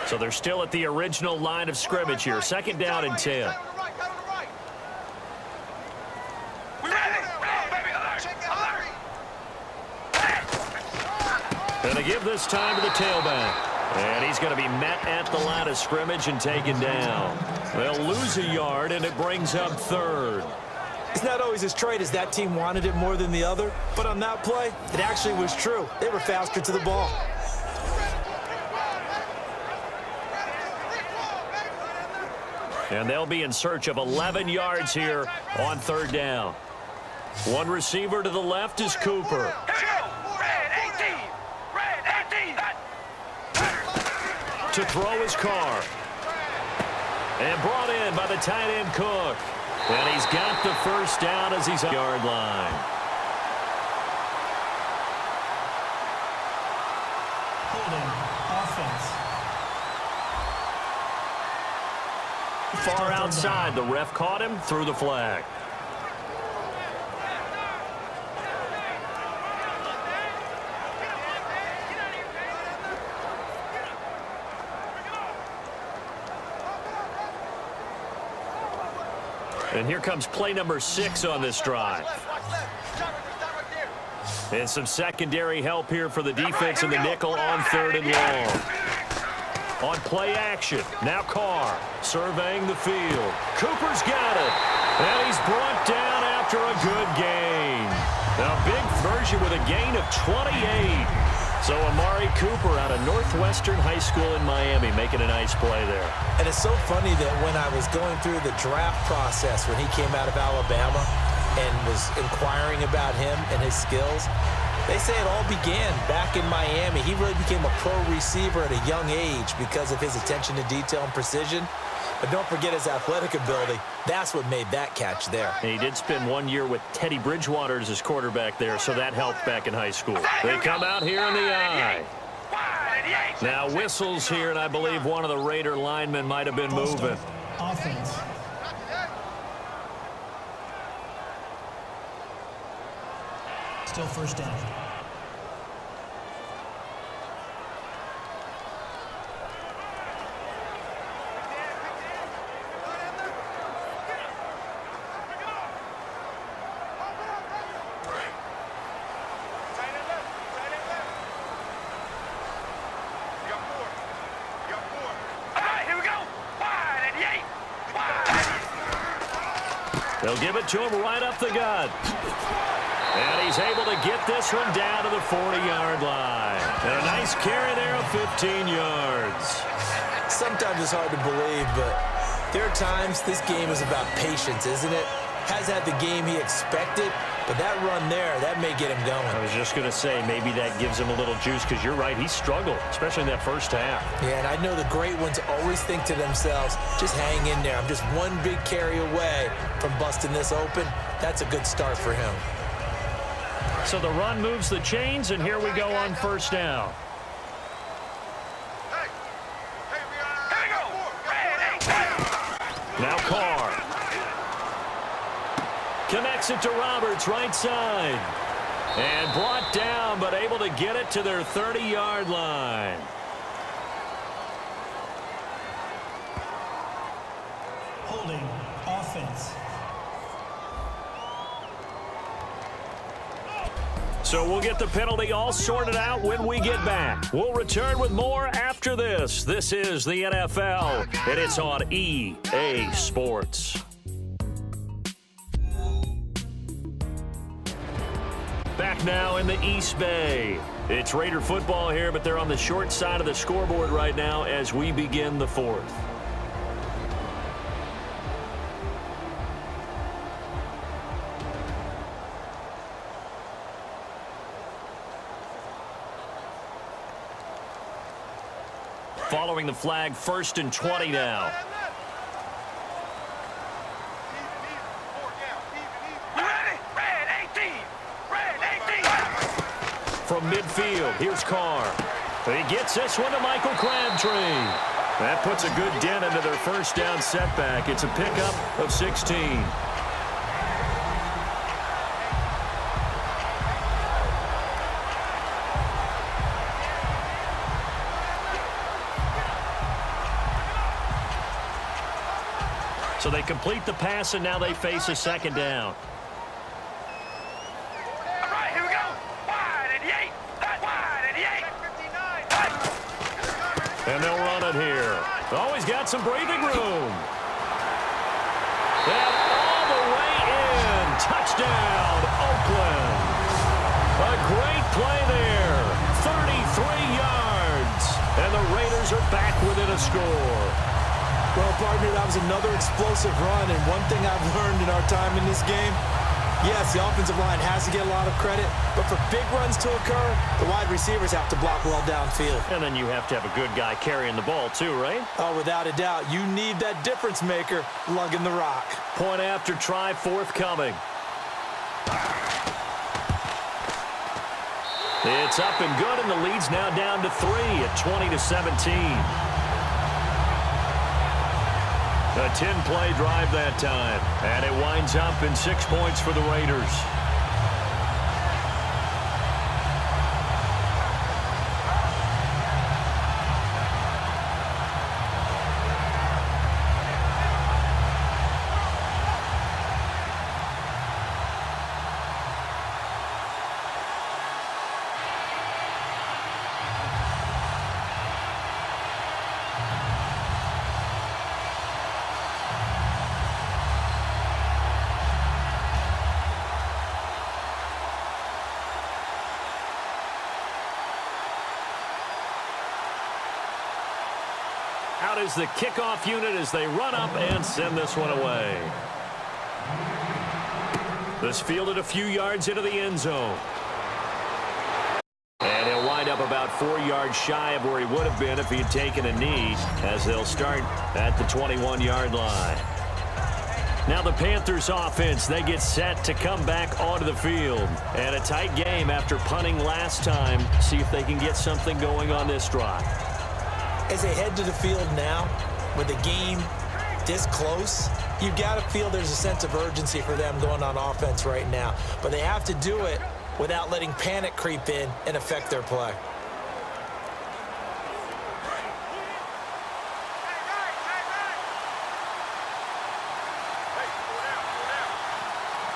So they're still at the original line of scrimmage here. Second down and 10. Going to give this time to the tailback. And he's going to be met at the line of scrimmage and taken down. They'll lose a yard, and it brings up third. It's not always as straight as that team wanted it more than the other, but on that play, it actually was true. They were faster to the ball. And they'll be in search of 11 yards here on third down. One receiver to the left is Cooper. To throw his Carr. And brought in by the tight end Cook. And he's got the first down as he's on the yard line. Holding offense. Far outside, the ref caught him, threw the flag. And here comes play number 6 on this drive. And some secondary help here for the defense in the nickel on third and long. On play action, now Carr surveying the field. Cooper's got it. And he's brought down after a good gain. Now big version with a gain of 28. So Amari Cooper out of Northwestern High School in Miami making a nice play there. And it's so funny that when I was going through the draft process when he came out of Alabama and was inquiring about him and his skills, they say it all began back in Miami. He really became a pro receiver at a young age because of his attention to detail and precision. But don't forget his athletic ability. That's what made that catch there. And he did spend 1 year with Teddy Bridgewater as his quarterback there, so that helped back in high school. They come out here in the I. Now whistles here, and I believe one of the Raider linemen might have been moving. Offense. Still first down. They'll give it to him right up the gut. And he's able to get this one down to the 40-yard line. And a nice carry there of 15 yards. Sometimes it's hard to believe, but there are times this game is about patience, isn't it? Has had the game he expected, but that run there, that may get him going. I was just going to say, maybe that gives him a little juice, because you're right, he struggled, especially in that first half. Yeah, and I know the great ones always think to themselves, just hang in there. I'm just one big carry away from busting this open. That's a good start for him. So the run moves the chains, and here we go on first down. Now Carr. Connects it to Roberts, right side. And brought down, but able to get it to their 30-yard line. Holding offense. So we'll get the penalty all sorted out when we get back. We'll return with more after this. This is the NFL, and it's on EA Sports. Back now in the East Bay. It's Raider football here, but they're on the short side of the scoreboard right now as we begin the fourth. Following the flag, 1st and 20 now. from midfield. Here's Carr. He gets this one to Michael Crabtree. That puts a good dent into their first down setback. It's a pickup of 16. So they complete the pass, and now they face a second down. All right, here we go. Wide and yay. Wide and yay. And they'll run it here. Always got some breathing room. And all the way in. Touchdown, Oakland. A great play there. 33 yards. And the Raiders are back within a score. Well, partner, that was another explosive run, and one thing I've learned in our time in this game, yes, the offensive line has to get a lot of credit, but for big runs to occur, the wide receivers have to block well downfield. And then you have to have a good guy carrying the ball too, right? Oh, without a doubt. You need that difference maker lugging the rock. Point after try forthcoming. It's up and good, and the lead's now down to 3 at 20-17. A 10-play drive that time, and it winds up in 6 points for the Raiders. Out is the kickoff unit as they run up and send this one away. This fielded a few yards into the end zone. And he'll wind up about 4 yards shy of where he would have been if he had taken a knee, as they'll start at the 21-yard line. Now the Panthers offense, they get set to come back onto the field. And a tight game after punting last time. See if they can get something going on this drive. As they head to the field now, with the game this close, you've got to feel there's a sense of urgency for them going on offense right now. But they have to do it without letting panic creep in and affect their play.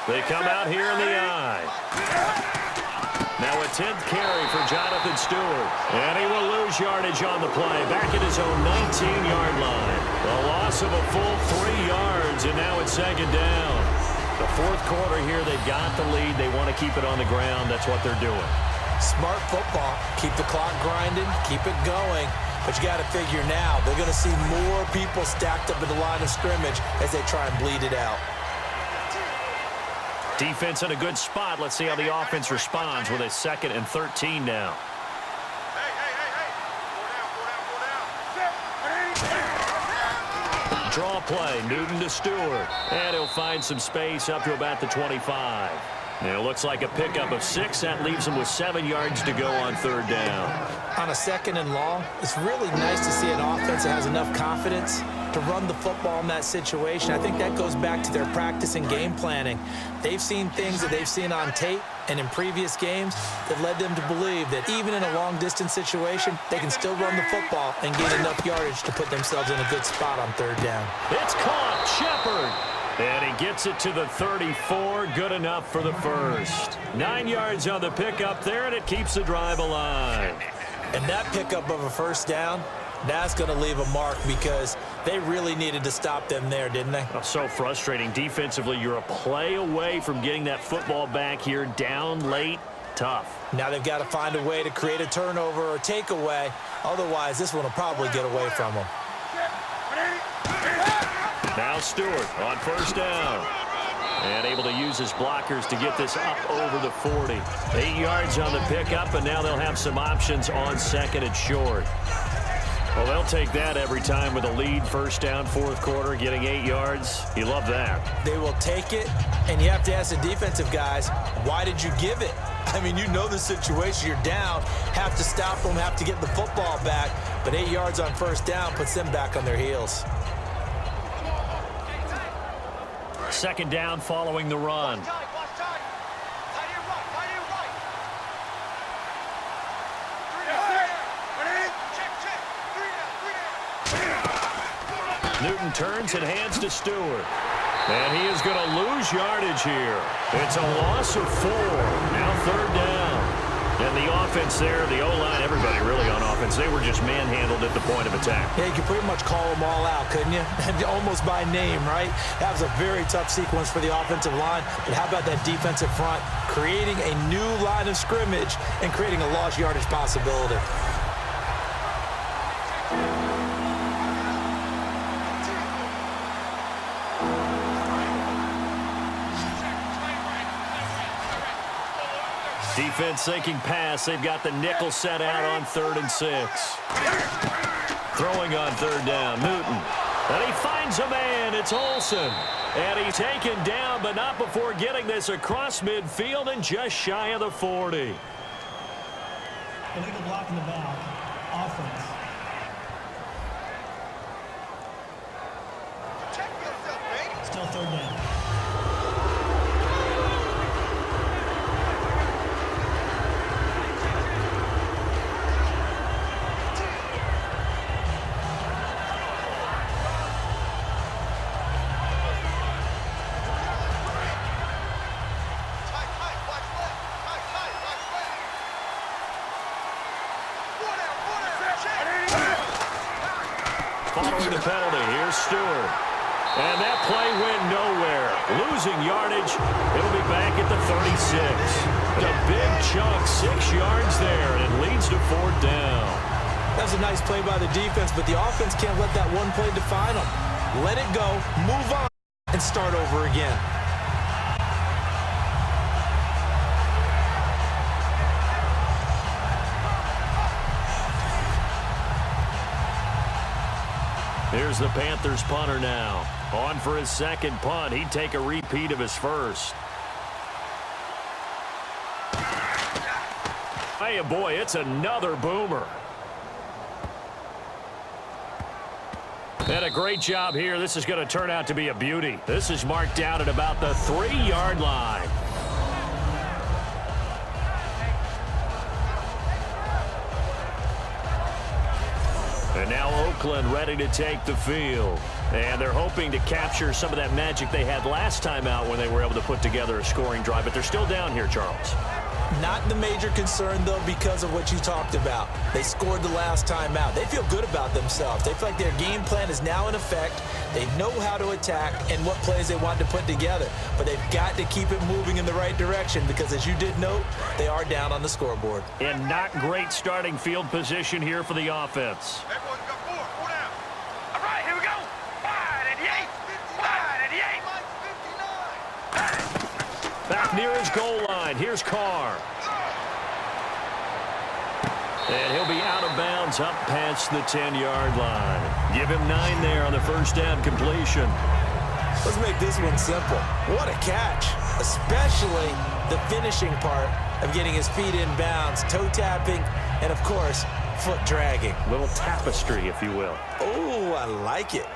They come out here in the eye. Now a 10th carry for Jonathan Stewart. And he will lose yardage on the play. Back at his own 19-yard line. A loss of a full 3 yards, and now it's second down. The fourth quarter here, they've got the lead. They want to keep it on the ground. That's what they're doing. Smart football. Keep the clock grinding. Keep it going. But you got to figure now, they're going to see more people stacked up at the line of scrimmage as they try and bleed it out. Defense in a good spot. Let's see how the offense responds with a 2nd and 13 now. Draw play, Newton to Stewart. And he'll find some space up to about the 25. And it looks like a pickup of 6. That leaves him with 7 yards to go on 3rd down. On a 2nd and long, it's really nice to see an offense that has enough confidence to run the football in that situation. I think that goes back to their practice and game planning. They've seen things that they've seen on tape and in previous games that led them to believe that even in a long-distance situation, they can still run the football and get enough yardage to put themselves in a good spot on 3rd down. It's caught. Shepard. And he gets it to the 34. Good enough for the first. 9 yards on the pickup there, and it keeps the drive alive. And that pickup of a first down, that's going to leave a mark because they really needed to stop them there, didn't they? Oh, so frustrating. Defensively, you're a play away from getting that football back here. Down late, tough. Now they've got to find a way to create a turnover or takeaway. Otherwise, this one will probably get away from them. Now Stewart on 1st down. And able to use his blockers to get this up over the 40. 8 yards on the pickup, and now they'll have some options on 2nd and short. Well, they'll take that every time with a lead. 1st down, 4th quarter, getting 8 yards. You love that. They will take it, and you have to ask the defensive guys, why did you give it? I mean, you know the situation. You're down, have to stop them, have to get the football back. But 8 yards on first down puts them back on their heels. Second down following the run. Newton turns and hands to Stewart. And he is going to lose yardage here. It's a loss of 4. Now third down. And the offense there, the O-line, everybody really on offense, they were just manhandled at the point of attack. Yeah, you could pretty much call them all out, couldn't you? Almost by name, right? That was a very tough sequence for the offensive line. But how about that defensive front creating a new line of scrimmage and creating a lost yardage possibility? Defense thinking pass. They've got the nickel set out on 3rd and 6. Throwing on third down, Newton. And he finds a man. It's Olsen. And he's taken down, but not before getting this across midfield and just shy of the 40. Illegal block in the back. Offense. Still third down. Following the penalty, here's Stewart. And that play went nowhere. Losing yardage. It'll be back at the 36. A big chunk, 6 yards there, and it leads to 4th down. That was a nice play by the defense, but the offense can't let that one play define them. Let it go, move on, and start over again. Here's the Panthers punter now. On for his second punt. He'd take a repeat of his first. Hey, boy, it's another boomer. And a great job here. This is going to turn out to be a beauty. This is marked down at about the 3-yard line. And now Oakland ready to take the field. And they're hoping to capture some of that magic they had last time out when they were able to put together a scoring drive. But they're still down here, Charles. Not the major concern, though, because of what you talked about. They scored the last time out. They feel good about themselves. They feel like their game plan is now in effect. They know how to attack and what plays they want to put together. But they've got to keep it moving in the right direction because, as you did note, they are down on the scoreboard. And not great starting field position here for the offense. Everyone's got 4. 4 down. All right, here we go. Wide and Yates. Wide and Yates. Back near his goal line. Here's Carr. And he'll be out of bounds up past the 10-yard line. Give him 9 there on the first down completion. Let's make this one simple. What a catch, especially the finishing part of getting his feet in bounds, toe tapping, and, of course, foot dragging. Little tapestry, if you will. Oh, I like it.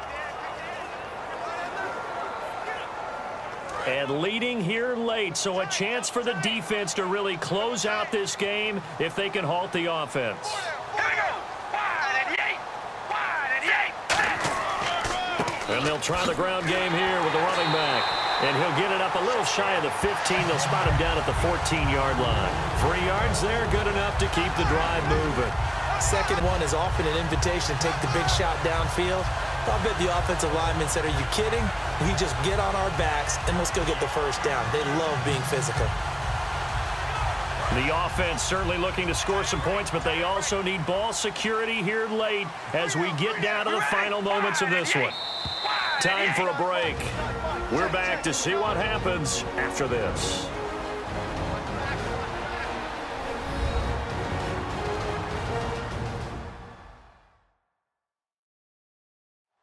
And leading here late, so a chance for the defense to really close out this game if they can halt the offense. Here we go. Wide and Yates. Wide and Yates. And they'll try the ground game here with the running back. And he'll get it up a little shy of the 15. They'll spot him down at the 14-yard line. 3 yards there, good enough to keep the drive moving. Second one is often an invitation to take the big shot downfield. I bet the offensive linemen said, are you kidding? We just get on our backs and let's go get the first down. They love being physical. The offense certainly looking to score some points, but they also need ball security here late as we get down to the final moments of this one. Time for a break. We're back to see what happens after this.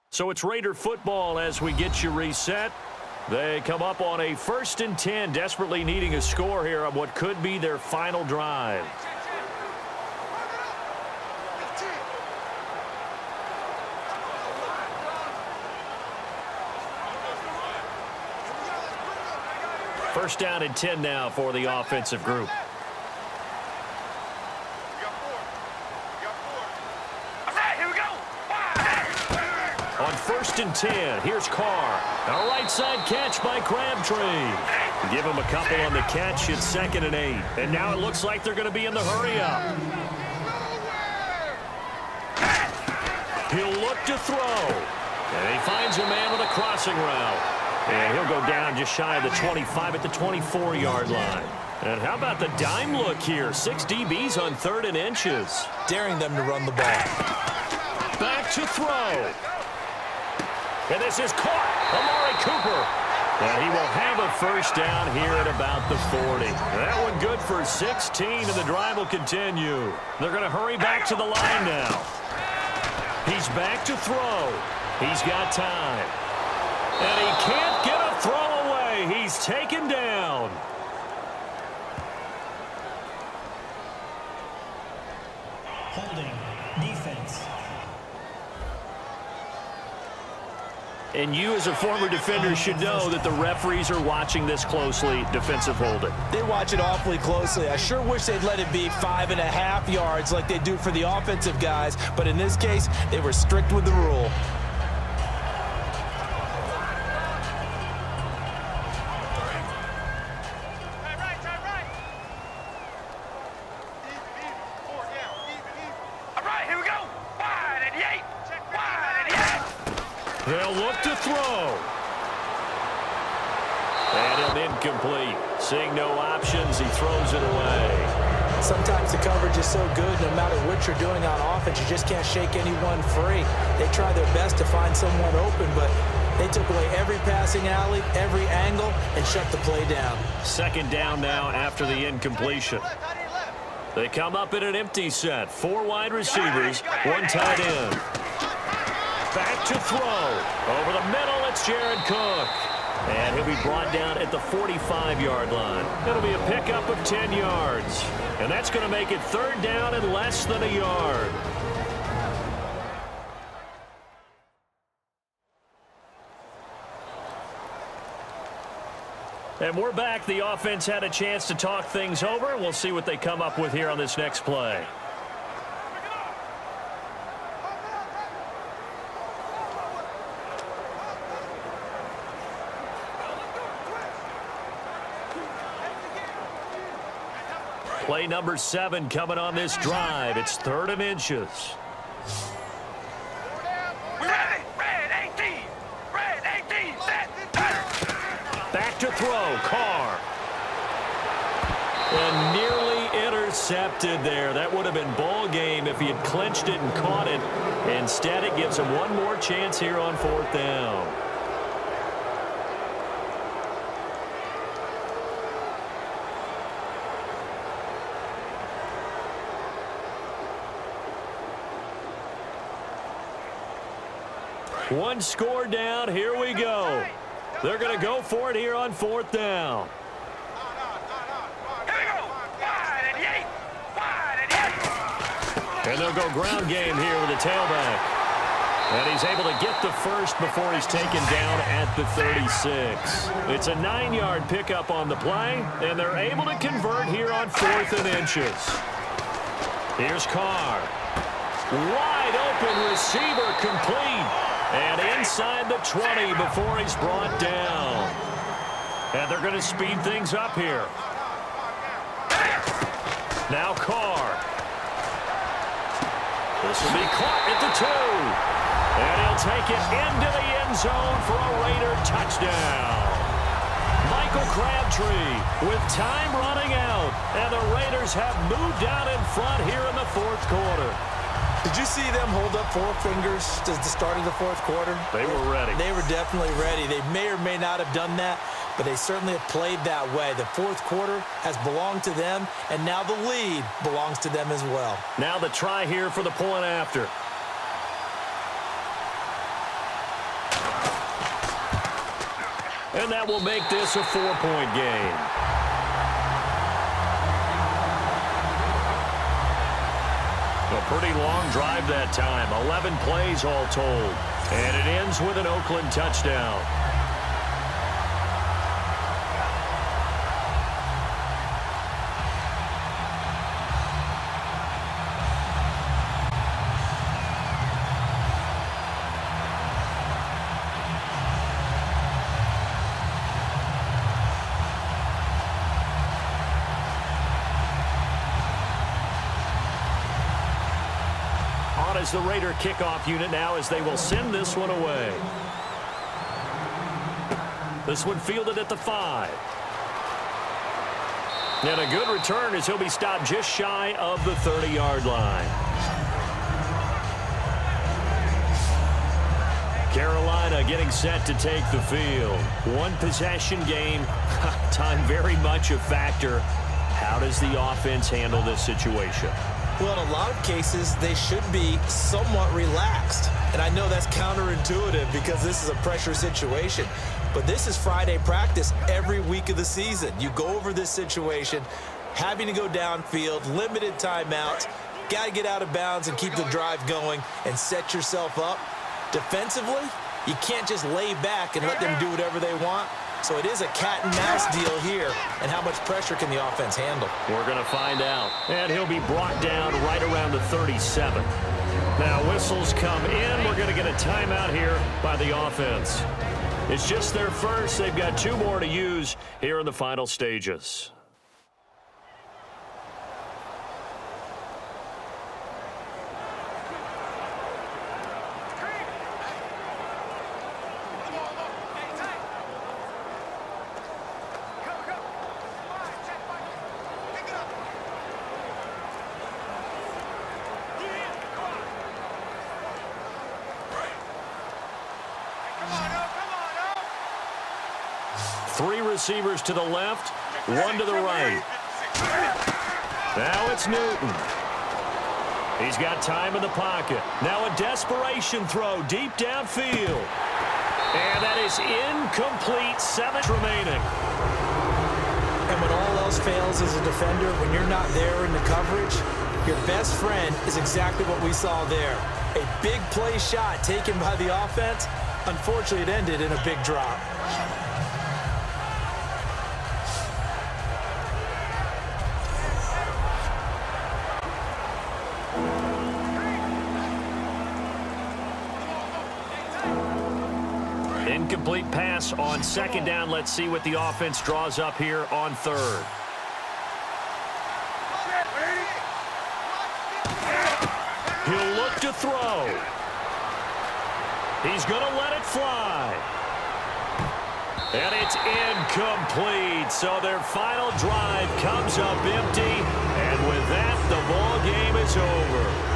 So it's Raider football as we get you reset. They come up on a 1st and 10, desperately needing a score here on what could be their final drive. First down and 10 now for the offensive group. On 1st and 10, here's Carr. A right side catch by Crabtree. Give him a couple on the catch. It's 2nd and 8. And now it looks like they're going to be in the hurry-up. He'll look to throw. And he finds a man with a crossing route. And he'll go down just shy of the 25 at the 24-yard line. And how about the dime look here? 6 DBs on 3rd and inches. Daring them to run the ball. Back to throw. And this is caught. Amari Cooper. And he will have a first down here at about the 40. That one good for 16, and the drive will continue. They're going to hurry back to the line now. He's back to throw. He's got time. And he can't get a throw away. He's taken down. Holding. Defense. And you as a former defender should know that the referees are watching this closely, defensive holding. They watch it awfully closely. I sure wish they'd let it be 5.5 yards like they do for the offensive guys, but in this case, they were strict with the rule. They'll look to throw. And an incomplete. Seeing no options, he throws it away. Sometimes the coverage is so good, no matter what you're doing on offense, you just can't shake anyone free. They try their best to find someone open, but they took away every passing alley, every angle, and shut the play down. 2nd down now after the incompletion. They come up in an empty set. 4 wide receivers, 1 tight end. Back to throw. Over the middle, it's Jared Cook. And he'll be brought down at the 45-yard line. It'll be a pickup of 10 yards. And that's going to make it 3rd down and less than a yard. And we're back. The offense had a chance to talk things over. We'll see what they come up with here on this next play. Play number 7 coming on this drive. It's 3rd and inches. Back to throw. Carr. And nearly intercepted there. That would have been ball game if he had clinched it and caught it. Instead, it gives him one more chance here on 4th down. One score down. Here we go. They're going to go for it here on 4th down. And they'll go ground game here with the tailback. And he's able to get the first before he's taken down at the 36. It's a 9-yard pickup on the play, and they're able to convert here on 4th and inches. Here's Carr. Wide open receiver complete. And inside the 20 before he's brought down. And they're going to speed things up here. Now Carr. This will be caught at the 2. And he'll take it into the end zone for a Raider touchdown. Michael Crabtree with time running out. And the Raiders have moved down in front here in the 4th quarter. Did you see them hold up 4 fingers at the start of the 4th quarter? They were ready. They were definitely ready. They may or may not have done that, but they certainly have played that way. The 4th quarter has belonged to them, and now the lead belongs to them as well. Now the try here for the point after. And that will make this a 4-point game. A pretty long drive that time. 11 plays all told. And it ends with an Oakland touchdown. As the Raider kickoff unit now as they will send this one away. This one fielded at the 5. And a good return as he'll be stopped just shy of the 30-yard line. Carolina getting set to take the field. One possession game. Time very much a factor. How does the offense handle this situation? Well, in a lot of cases, they should be somewhat relaxed. And I know that's counterintuitive because this is a pressure situation. But this is Friday practice every week of the season. You go over this situation, having to go downfield, limited timeouts, got to get out of bounds and keep the drive going and set yourself up. Defensively, you can't just lay back and let them do whatever they want. So it is a cat-and-mouse deal here. And how much pressure can the offense handle? We're going to find out. And he'll be brought down right around the 37. Now whistles come in. We're going to get a timeout here by the offense. It's just their first. They've got 2 more to use here in the final stages. Three receivers to the left, 1 to the right. Now it's Newton. He's got time in the pocket. Now a desperation throw deep downfield. And that is incomplete. 7 remaining. And when all else fails as a defender, when you're not there in the coverage, your best friend is exactly what we saw there. A big play shot taken by the offense. Unfortunately, it ended in a big drop. Incomplete pass on 2nd down. Let's see what the offense draws up here on 3rd. He'll look to throw. He's going to let it fly. And it's incomplete. So their final drive comes up empty. And with that, the ball game is over.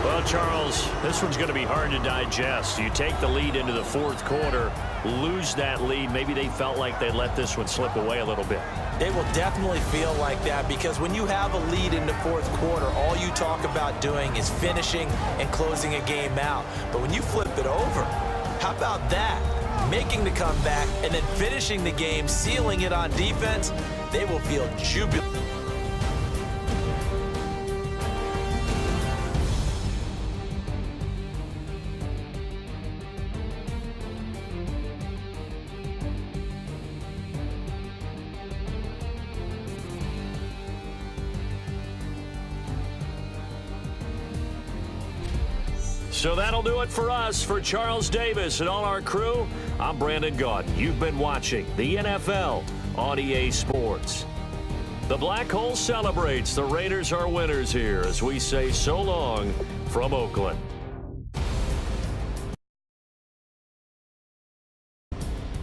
Well, Charles, this one's going to be hard to digest. You take the lead into the 4th quarter, lose that lead. Maybe they felt like they let this one slip away a little bit. They will definitely feel like that because when you have a lead in the 4th quarter, all you talk about doing is finishing and closing a game out. But when you flip it over, how about that? Making the comeback and then finishing the game, sealing it on defense, they will feel jubilant. So that'll do it for us. For Charles Davis and all our crew, I'm Brandon Gaudin. You've been watching the NFL on EA Sports. The Black Hole celebrates. The Raiders are winners here as we say so long from Oakland.